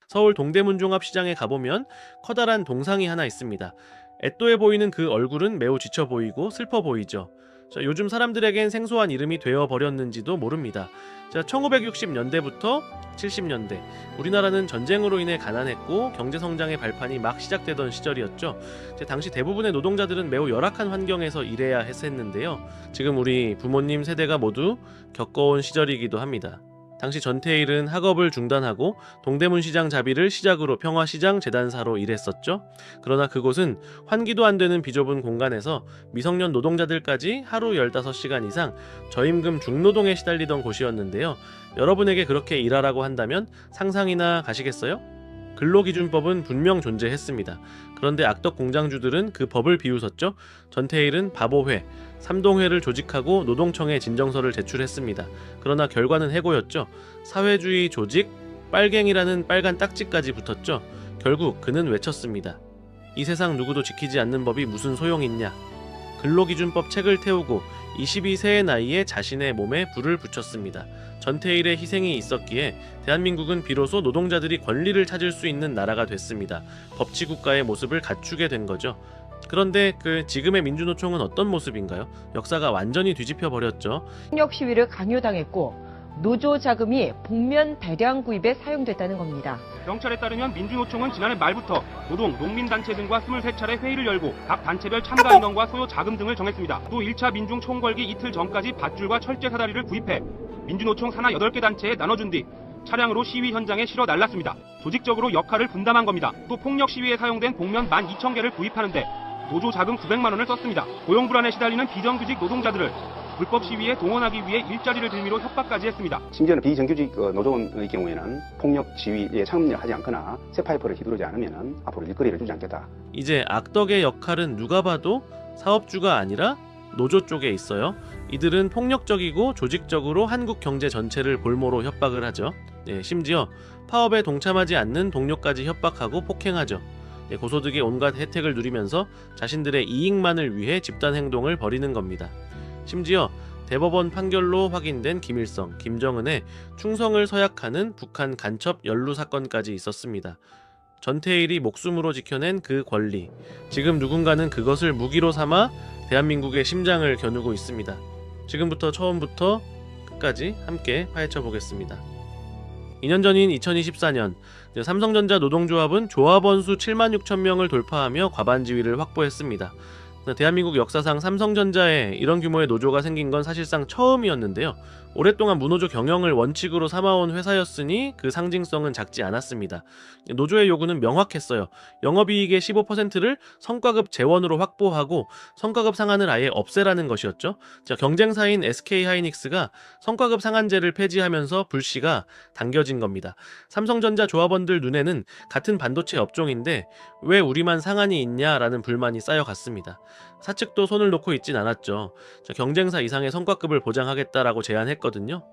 서울 동대문 종합시장에 가보면 커다란 동상이 하나 있습니다. 애또해 보이는 그 얼굴은 매우 지쳐 보이고 슬퍼 보이죠. 자, 요즘 사람들에겐 생소한 이름이 되어버렸는지도 모릅니다. 자, 1960년대부터 70년대, 우리나라는 전쟁으로 인해 가난했고 경제성장의 발판이 막 시작되던 시절이었죠. 당시 대부분의 노동자들은 매우 열악한 환경에서 일해야 했었는데요. 지금 우리 부모님 세대가 모두 겪어온 시절이기도 합니다. 당시 전태일은 학업을 중단하고 동대문 시장 자비를 시작으로 평화시장 재단사로 일했었죠. 그러나 그곳은 환기도 안 되는 비좁은 공간에서 미성년 노동자들까지 하루 15시간 이상 저임금 중노동에 시달리던 곳이었는데요. 여러분에게 그렇게 일하라고 한다면 상상이나 가시겠어요? 근로기준법은 분명 존재했습니다. 그런데 악덕 공장주들은 그 법을 비웃었죠. 전태일은 바보회, 삼동회를 조직하고 노동청에 진정서를 제출했습니다. 그러나 결과는 해고였죠. 사회주의 조직, 빨갱이라는 빨간 딱지까지 붙었죠. 결국 그는 외쳤습니다. 이 세상 누구도 지키지 않는 법이 무슨 소용있냐. 근로기준법 책을 태우고 22세의 나이에 자신의 몸에 불을 붙였습니다. 전태일의 희생이 있었기에 대한민국은 비로소 노동자들이 권리를 찾을 수 있는 나라가 됐습니다. 법치국가의 모습을 갖추게 된 거죠. 그런데 지금의 민주노총은 어떤 모습인가요? 역사가 완전히 뒤집혀 버렸죠. 폭력 시위를 강요당했고 노조 자금이 복면 대량 구입에 사용됐다는 겁니다. 경찰에 따르면 민주노총은 지난해 말부터 노동, 농민단체 등과 23차례 회의를 열고 각 단체별 참가 인원과 소요 자금 등을 정했습니다. 또 1차 민중 총궐기 이틀 전까지 밧줄과 철제 사다리를 구입해 민주노총 산하 8개 단체에 나눠준 뒤 차량으로 시위 현장에 실어 날랐습니다. 조직적으로 역할을 분담한 겁니다. 또 폭력 시위에 사용된 복면 12,000개를 구입하는데 노조 자금 900만 원을 썼습니다. 고용 불안에 시달리는 비정규직 노동자들을 불법 시위에 동원하기 위해 일자리를 빌미로 협박까지 했습니다. 심지어는 비정규직 노조원의 경우에는 폭력 시위에 참여하지 않거나 쇠파이프를 휘두르지 않으면 앞으로 일거리를 주지 않겠다. 이제 악덕의 역할은 누가 봐도 사업주가 아니라 노조 쪽에 있어요. 이들은 폭력적이고 조직적으로 한국 경제 전체를 볼모로 협박을 하죠. 심지어 파업에 동참하지 않는 동료까지 협박하고 폭행하죠. 고소득의 온갖 혜택을 누리면서 자신들의 이익만을 위해 집단 행동을 벌이는 겁니다. 심지어 대법원 판결로 확인된 김일성, 김정은의 충성을 서약하는 북한 간첩 연루 사건까지 있었습니다. 전태일이 목숨으로 지켜낸 그 권리, 지금 누군가는 그것을 무기로 삼아 대한민국의 심장을 겨누고 있습니다. 지금부터 처음부터 끝까지 함께 파헤쳐 보겠습니다. 2년 전인 2024년 삼성전자 노동조합은 조합원 수 76,000명을 돌파하며 과반지위를 확보했습니다. 대한민국 역사상 삼성전자에 이런 규모의 노조가 생긴 건 사실상 처음이었는데요. 오랫동안 무노조 경영을 원칙으로 삼아온 회사였으니 그 상징성은 작지 않았습니다. 노조의 요구는 명확했어요. 영업이익의 15%를 성과급 재원으로 확보하고 성과급 상한을 아예 없애라는 것이었죠. 경쟁사인 SK하이닉스가 성과급 상한제를 폐지하면서 불씨가 당겨진 겁니다. 삼성전자 조합원들 눈에는 같은 반도체 업종인데 왜 우리만 상한이 있냐라는 불만이 쌓여갔습니다. 사측도 손을 놓고 있진 않았죠. 경쟁사 이상의 성과급을 보장하겠다라고 제안했거든요.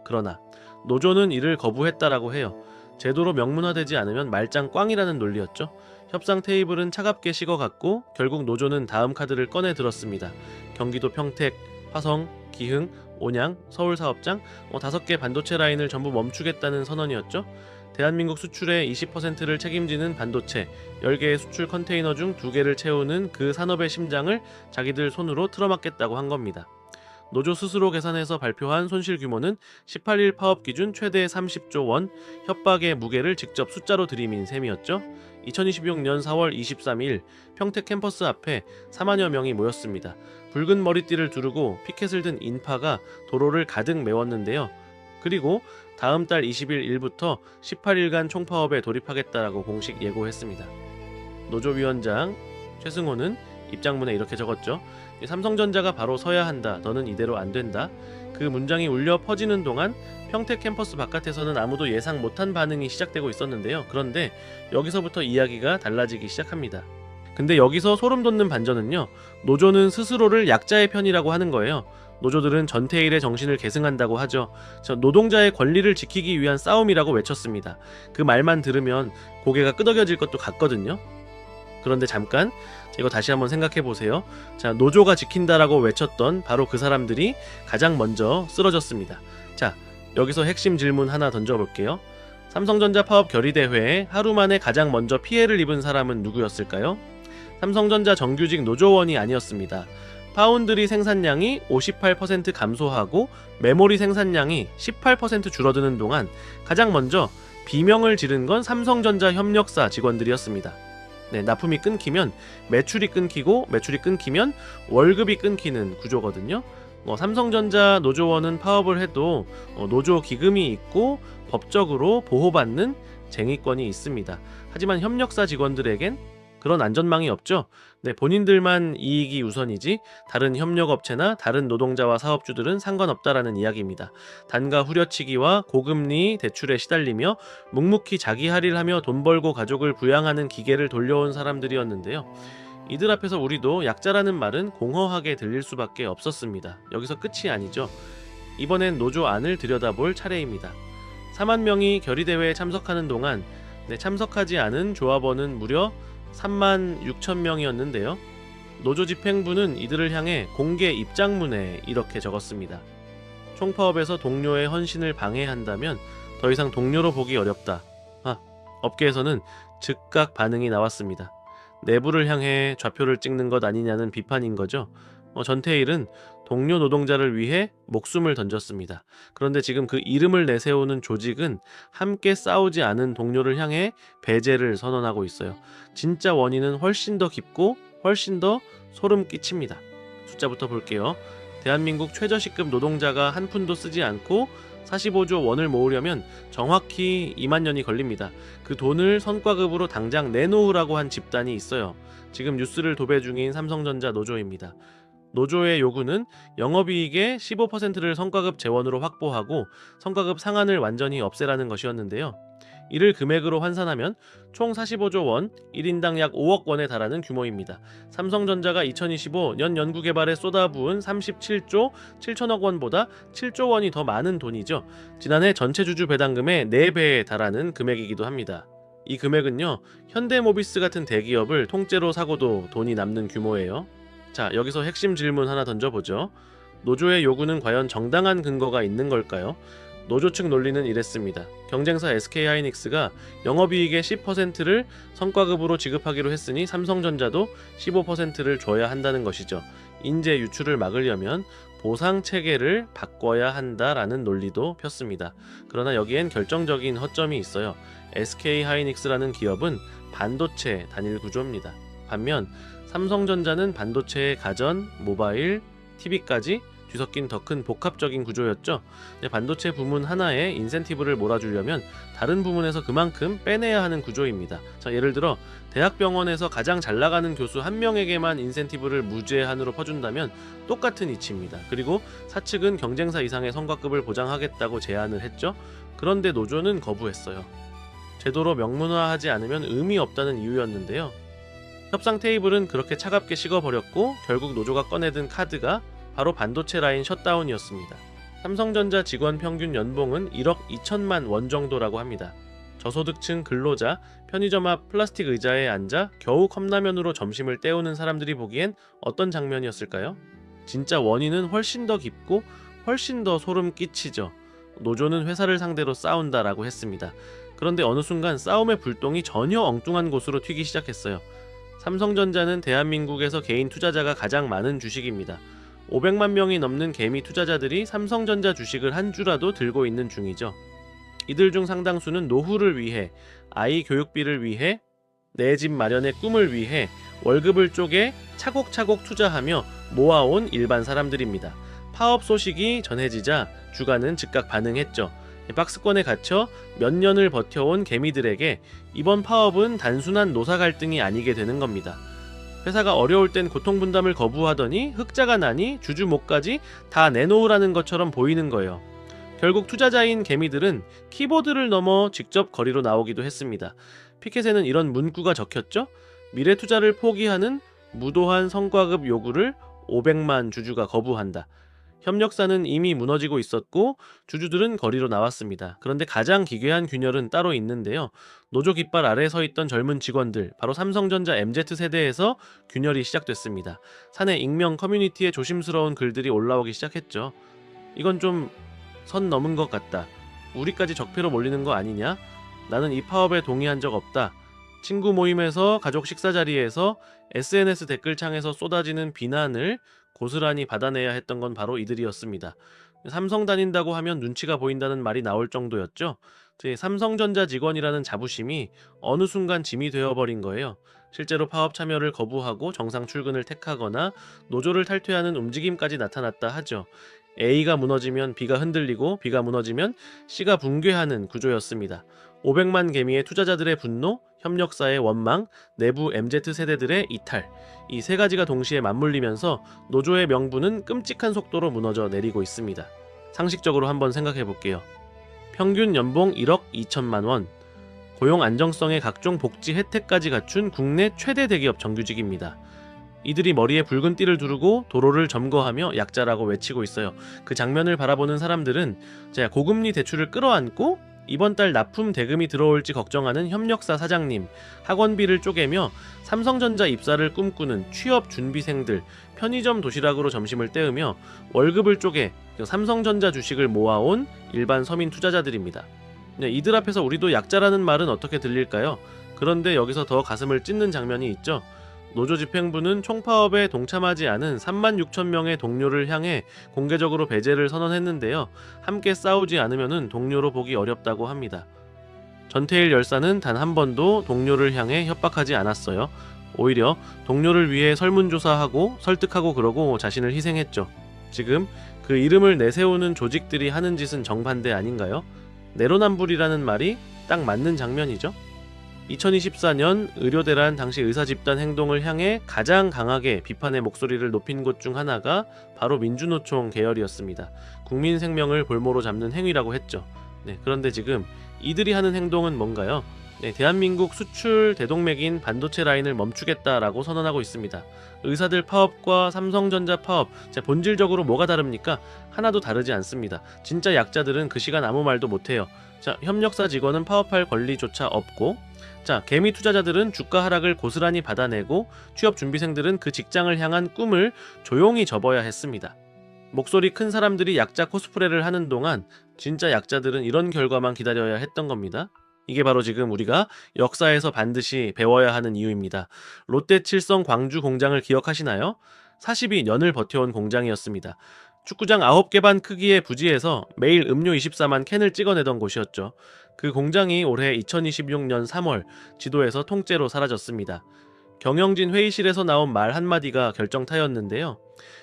그러나 노조는 이를 거부했다라고 해요. 제도로 명문화되지 않으면 말짱 꽝이라는 논리였죠. 협상 테이블은 차갑게 식어갔고 결국 노조는 다음 카드를 꺼내 들었습니다. 경기도 평택, 화성, 기흥, 온양, 서울사업장 5개 반도체 라인을 전부 멈추겠다는 선언이었죠. 대한민국 수출의 20%를 책임지는 반도체 10개의 수출 컨테이너 중 2개를 채우는 그 산업의 심장을 자기들 손으로 틀어막겠다고 한 겁니다. 노조 스스로 계산해서 발표한 손실 규모는 18일 파업 기준 최대 30조 원, 협박의 무게를 직접 숫자로 들이민 셈이었죠. 2026년 4월 23일 평택 캠퍼스 앞에 4만여 명이 모였습니다. 붉은 머리띠를 두르고 피켓을 든 인파가 도로를 가득 메웠는데요. 그리고 다음 달 20일 일부터 18일간 총파업에 돌입하겠다라고 공식 예고했습니다. 노조위원장 최승호는 입장문에 이렇게 적었죠. 삼성전자가 바로 서야 한다. 너는 이대로 안 된다. 그 문장이 울려 퍼지는 동안 평택 캠퍼스 바깥에서는 아무도 예상 못한 반응이 시작되고 있었는데요. 그런데 여기서부터 이야기가 달라지기 시작합니다. 근데 여기서 소름 돋는 반전은요. 노조는 스스로를 약자의 편이라고 하는 거예요. 노조들은 전태일의 정신을 계승한다고 하죠. 노동자의 권리를 지키기 위한 싸움이라고 외쳤습니다. 그 말만 들으면 고개가 끄덕여질 것도 같거든요. 그런데 잠깐 이거 다시 한번 생각해 보세요. 노조가 지킨다라고 외쳤던 바로 그 사람들이 가장 먼저 쓰러졌습니다. 여기서 핵심 질문 하나 던져볼게요. 삼성전자 파업 결의대회에 하루 만에 가장 먼저 피해를 입은 사람은 누구였을까요? 삼성전자 정규직 노조원이 아니었습니다. 파운드리 생산량이 58% 감소하고 메모리 생산량이 18% 줄어드는 동안 가장 먼저 비명을 지른 건 삼성전자 협력사 직원들이었습니다. 네, 납품이 끊기면 매출이 끊기고 매출이 끊기면 월급이 끊기는 구조거든요. 삼성전자 노조원은 파업을 해도 노조 기금이 있고 법적으로 보호받는 쟁의권이 있습니다. 하지만 협력사 직원들에겐 그런 안전망이 없죠. 네, 본인들만 이익이 우선이지 다른 협력업체나 다른 노동자와 사업주들은 상관없다라는 이야기입니다. 단가 후려치기와 고금리 대출에 시달리며 묵묵히 자기 할 일 하며 돈 벌고 가족을 부양하는 기계를 돌려온 사람들이었는데요. 이들 앞에서 우리도 약자라는 말은 공허하게 들릴 수밖에 없었습니다. 여기서 끝이 아니죠. 이번엔 노조 안을 들여다볼 차례입니다. 4만 명이 결의대회에 참석하는 동안 참석하지 않은 조합원은 무려 3만 6천 명이었는데요. 노조 집행부는 이들을 향해 공개 입장문에 이렇게 적었습니다. 총파업에서 동료의 헌신을 방해한다면 더 이상 동료로 보기 어렵다. 업계에서는 즉각 반응이 나왔습니다. 내부를 향해 좌표를 찍는 것 아니냐는 비판인 거죠. 전태일은 동료 노동자를 위해 목숨을 던졌습니다. 그런데 지금 그 이름을 내세우는 조직은 함께 싸우지 않은 동료를 향해 배제를 선언하고 있어요. 진짜 원인은 훨씬 더 깊고 훨씬 더 소름 끼칩니다. 숫자부터 볼게요. 대한민국 최저시급 노동자가 한 푼도 쓰지 않고 45조 원을 모으려면 정확히 2만 년이 걸립니다. 그 돈을 성과급으로 당장 내놓으라고 한 집단이 있어요. 지금 뉴스를 도배 중인 삼성전자 노조입니다. 노조의 요구는 영업이익의 15%를 성과급 재원으로 확보하고 성과급 상한을 완전히 없애라는 것이었는데요. 이를 금액으로 환산하면 총 45조 원, 1인당 약 5억 원에 달하는 규모입니다. 삼성전자가 2025 년 연구개발에 쏟아부은 37조 7천억 원보다 7조 원이 더 많은 돈이죠. 지난해 전체 주주 배당금의 4배에 달하는 금액이기도 합니다. 이 금액은요, 현대모비스 같은 대기업을 통째로 사고도 돈이 남는 규모예요. 자, 여기서 핵심 질문 하나 던져보죠. 노조의 요구는 과연 정당한 근거가 있는 걸까요? 노조 측 논리는 이랬습니다. 경쟁사 SK하이닉스가 영업이익의 10%를 성과급으로 지급하기로 했으니 삼성전자도 15%를 줘야 한다는 것이죠. 인재 유출을 막으려면 보상 체계를 바꿔야 한다라는 논리도 폈습니다. 그러나 여기엔 결정적인 허점이 있어요. SK하이닉스라는 기업은 반도체 단일 구조입니다. 반면 삼성전자는 반도체의 가전, 모바일, TV까지 뒤섞인 더 큰 복합적인 구조였죠. 반도체 부문 하나에 인센티브를 몰아주려면 다른 부문에서 그만큼 빼내야 하는 구조입니다. 자, 예를 들어 대학병원에서 가장 잘 나가는 교수 한 명에게만 인센티브를 무제한으로 퍼준다면 똑같은 이치입니다. 그리고 사측은 경쟁사 이상의 성과급을 보장하겠다고 제안을 했죠. 그런데 노조는 거부했어요. 제도로 명문화하지 않으면 의미 없다는 이유였는데요. 협상 테이블은 그렇게 차갑게 식어버렸고 결국 노조가 꺼내든 카드가 바로 반도체 라인 셧다운이었습니다. 삼성전자 직원 평균 연봉은 1억 2천만 원 정도라고 합니다. 저소득층 근로자, 편의점 앞 플라스틱 의자에 앉아 겨우 컵라면으로 점심을 때우는 사람들이 보기엔 어떤 장면이었을까요? 진짜 원인은 훨씬 더 깊고 훨씬 더 소름 끼치죠. 노조는 회사를 상대로 싸운다라고 했습니다. 그런데 어느 순간 싸움의 불똥이 전혀 엉뚱한 곳으로 튀기 시작했어요. 삼성전자는 대한민국에서 개인 투자자가 가장 많은 주식입니다. 500만 명이 넘는 개미 투자자들이 삼성전자 주식을 한 주라도 들고 있는 중이죠. 이들 중 상당수는 노후를 위해, 아이 교육비를 위해, 내 집 마련의 꿈을 위해 월급을 쪼개 차곡차곡 투자하며 모아온 일반 사람들입니다. 파업 소식이 전해지자 주가는 즉각 반응했죠. 박스권에 갇혀 몇 년을 버텨온 개미들에게 이번 파업은 단순한 노사 갈등이 아니게 되는 겁니다. 회사가 어려울 땐 고통분담을 거부하더니 흑자가 나니 주주 목까지 다 내놓으라는 것처럼 보이는 거예요. 결국 투자자인 개미들은 키보드를 넘어 직접 거리로 나오기도 했습니다. 피켓에는 이런 문구가 적혔죠. 미래 투자를 포기하는 무도한 성과급 요구를 500만 주주가 거부한다. 협력사는 이미 무너지고 있었고 주주들은 거리로 나왔습니다. 그런데 가장 기괴한 균열은 따로 있는데요. 노조 깃발 아래 서 있던 젊은 직원들, 바로 삼성전자 MZ세대에서 균열이 시작됐습니다. 사내 익명 커뮤니티에 조심스러운 글들이 올라오기 시작했죠. 이건 좀 선 넘은 것 같다. 우리까지 적폐로 몰리는 거 아니냐? 나는 이 파업에 동의한 적 없다. 친구 모임에서 가족 식사 자리에서 SNS 댓글창에서 쏟아지는 비난을 고스란히 받아내야 했던 건 바로 이들이었습니다. 삼성 다닌다고 하면 눈치가 보인다는 말이 나올 정도였죠. 삼성전자 직원이라는 자부심이 어느 순간 짐이 되어버린 거예요. 실제로 파업 참여를 거부하고 정상 출근을 택하거나 노조를 탈퇴하는 움직임까지 나타났다 하죠. A가 무너지면 B가 흔들리고 B가 무너지면 C가 붕괴하는 구조였습니다. 500만 개미의 투자자들의 분노, 협력사의 원망, 내부 MZ세대들의 이탈, 이 세 가지가 동시에 맞물리면서 노조의 명분은 끔찍한 속도로 무너져 내리고 있습니다. 상식적으로 한번 생각해 볼게요. 평균 연봉 1억 2천만 원, 고용 안정성의 각종 복지 혜택까지 갖춘 국내 최대 대기업 정규직입니다. 이들이 머리에 붉은 띠를 두르고 도로를 점거하며 약자라고 외치고 있어요. 그 장면을 바라보는 사람들은 고금리 대출을 끌어안고 이번 달 납품 대금이 들어올지 걱정하는 협력사 사장님, 학원비를 쪼개며 삼성전자 입사를 꿈꾸는 취업 준비생들, 편의점 도시락으로 점심을 때우며 월급을 쪼개 삼성전자 주식을 모아온 일반 서민 투자자들입니다. 이들 앞에서 우리도 약자라는 말은 어떻게 들릴까요? 그런데 여기서 더 가슴을 찢는 장면이 있죠. 노조 집행부는 총파업에 동참하지 않은 36,000명의 동료를 향해 공개적으로 배제를 선언했는데요. 함께 싸우지 않으면 동료로 보기 어렵다고 합니다. 전태일 열사는 단 한 번도 동료를 향해 협박하지 않았어요. 오히려 동료를 위해 설문조사하고 설득하고 그러고 자신을 희생했죠. 지금 그 이름을 내세우는 조직들이 하는 짓은 정반대 아닌가요? 내로남불이라는 말이 딱 맞는 장면이죠. 2024년 의료대란 당시 의사집단 행동을 향해 가장 강하게 비판의 목소리를 높인 곳 중 하나가 바로 민주노총 계열이었습니다. 국민 생명을 볼모로 잡는 행위라고 했죠. 그런데 지금 이들이 하는 행동은 뭔가요? 대한민국 수출 대동맥인 반도체 라인을 멈추겠다라고 선언하고 있습니다. 의사들 파업과 삼성전자 파업, 본질적으로 뭐가 다릅니까? 하나도 다르지 않습니다. 진짜 약자들은 그 시간 아무 말도 못해요. 협력사 직원은 파업할 권리조차 없고, 개미 투자자들은 주가 하락을 고스란히 받아내고, 취업 준비생들은 그 직장을 향한 꿈을 조용히 접어야 했습니다. 목소리 큰 사람들이 약자 코스프레를 하는 동안 진짜 약자들은 이런 결과만 기다려야 했던 겁니다. 이게 바로 지금 우리가 역사에서 반드시 배워야 하는 이유입니다. 롯데 칠성 광주 공장을 기억하시나요? 42년을 버텨온 공장이었습니다. 축구장 9개 반 크기의 부지에서 매일 음료 24만 캔을 찍어내던 곳이었죠. 그 공장이 올해 2026년 3월 지도에서 통째로 사라졌습니다. 경영진 회의실에서 나온 말 한마디가 결정타였는데요.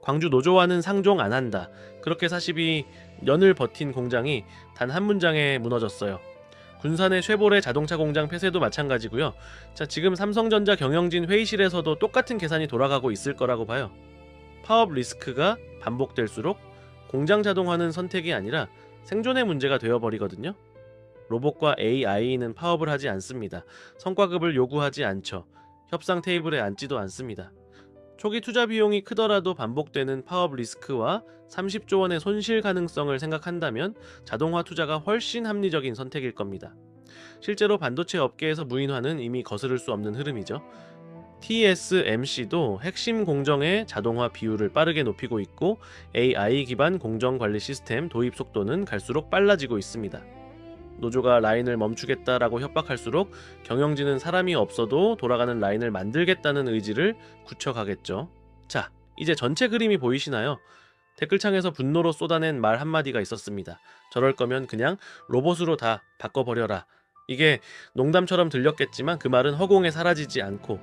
광주 노조와는 상종 안 한다. 그렇게 42년을 버틴 공장이 단 한 문장에 무너졌어요. 군산의 쉐보레 자동차 공장 폐쇄도 마찬가지고요. 지금 삼성전자 경영진 회의실에서도 똑같은 계산이 돌아가고 있을 거라고 봐요. 파업 리스크가 반복될수록 공장 자동화는 선택이 아니라 생존의 문제가 되어버리거든요. 로봇과 AI는 파업을 하지 않습니다. 성과급을 요구하지 않죠. 협상 테이블에 앉지도 않습니다. 초기 투자 비용이 크더라도 반복되는 파업 리스크와 30조 원의 손실 가능성을 생각한다면 자동화 투자가 훨씬 합리적인 선택일 겁니다. 실제로 반도체 업계에서 무인화는 이미 거스를 수 없는 흐름이죠. TSMC도 핵심 공정의 자동화 비율을 빠르게 높이고 있고 AI 기반 공정 관리 시스템 도입 속도는 갈수록 빨라지고 있습니다. 노조가 라인을 멈추겠다라고 협박할수록 경영진은 사람이 없어도 돌아가는 라인을 만들겠다는 의지를 굳혀가겠죠. 자, 이제 전체 그림이 보이시나요? 댓글창에서 분노로 쏟아낸 말 한마디가 있었습니다. 저럴 거면 그냥 로봇으로 다 바꿔버려라. 이게 농담처럼 들렸겠지만 그 말은 허공에 사라지지 않고,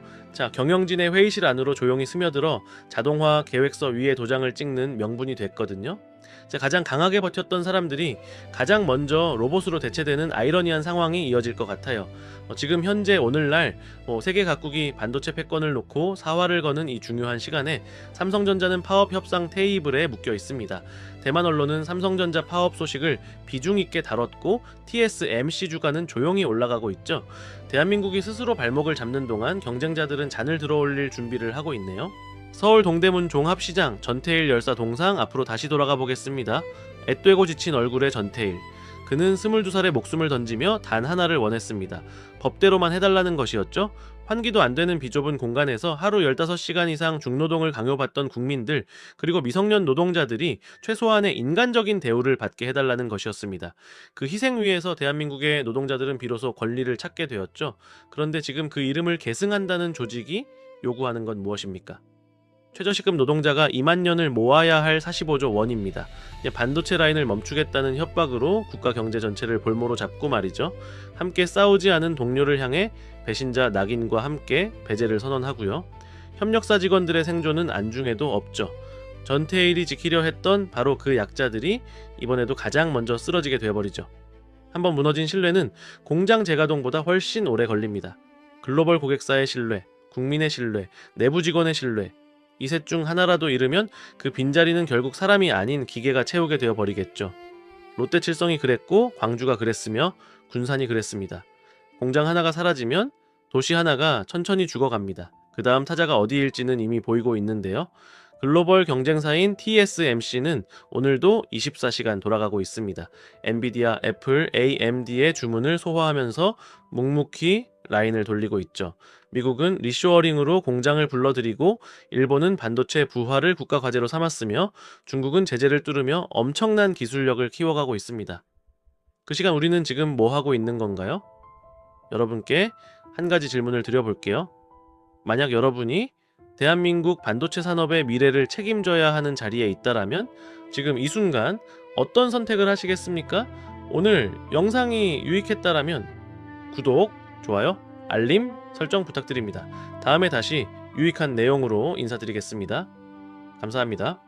경영진의 회의실 안으로 조용히 스며들어 자동화 계획서 위에 도장을 찍는 명분이 됐거든요. 가장 강하게 버텼던 사람들이 가장 먼저 로봇으로 대체되는 아이러니한 상황이 이어질 것 같아요. 지금 현재 오늘날 세계 각국이 반도체 패권을 놓고 사활을 거는 이 중요한 시간에 삼성전자는 파업 협상 테이블에 묶여 있습니다. 대만 언론은 삼성전자 파업 소식을 비중 있게 다뤘고 TSMC 주가는 조용히 올라가고 있죠. 대한민국이 스스로 발목을 잡는 동안 경쟁자들은 잔을 들어올릴 준비를 하고 있네요. 서울 동대문 종합시장 전태일 열사 동상 앞으로 다시 돌아가 보겠습니다. 앳되고 지친 얼굴의 전태일. 그는 22살에 목숨을 던지며 단 하나를 원했습니다. 법대로만 해달라는 것이었죠. 환기도 안 되는 비좁은 공간에서 하루 15시간 이상 중노동을 강요받던 국민들, 그리고 미성년 노동자들이 최소한의 인간적인 대우를 받게 해달라는 것이었습니다. 그 희생 위에서 대한민국의 노동자들은 비로소 권리를 찾게 되었죠. 그런데 지금 그 이름을 계승한다는 조직이 요구하는 건 무엇입니까? 최저시급 노동자가 2만 년을 모아야 할 45조 원입니다. 반도체 라인을 멈추겠다는 협박으로 국가 경제 전체를 볼모로 잡고 말이죠. 함께 싸우지 않은 동료를 향해 배신자 낙인과 함께 배제를 선언하고요. 협력사 직원들의 생존은 안중에도 없죠. 전태일이 지키려 했던 바로 그 약자들이 이번에도 가장 먼저 쓰러지게 되어버리죠. 한번 무너진 신뢰는 공장 재가동보다 훨씬 오래 걸립니다. 글로벌 고객사의 신뢰, 국민의 신뢰, 내부 직원의 신뢰, 이 셋 중 하나라도 잃으면 그 빈자리는 결국 사람이 아닌 기계가 채우게 되어버리겠죠. 롯데칠성이 그랬고 광주가 그랬으며 군산이 그랬습니다. 공장 하나가 사라지면 도시 하나가 천천히 죽어갑니다. 그 다음 타자가 어디일지는 이미 보이고 있는데요. 글로벌 경쟁사인 TSMC는 오늘도 24시간 돌아가고 있습니다. 엔비디아, 애플, AMD의 주문을 소화하면서 묵묵히 라인을 돌리고 있죠. 미국은 리쇼어링으로 공장을 불러들이고 일본은 반도체 부활을 국가 과제로 삼았으며 중국은 제재를 뚫으며 엄청난 기술력을 키워가고 있습니다. 그 시간 우리는 지금 뭐 하고 있는 건가요? 여러분께 한 가지 질문을 드려볼게요. 만약 여러분이 대한민국 반도체 산업의 미래를 책임져야 하는 자리에 있다라면 지금 이 순간 어떤 선택을 하시겠습니까? 오늘 영상이 유익했다라면 구독, 좋아요, 알림, 설정 부탁드립니다. 다음에 다시 유익한 내용으로 인사드리겠습니다. 감사합니다.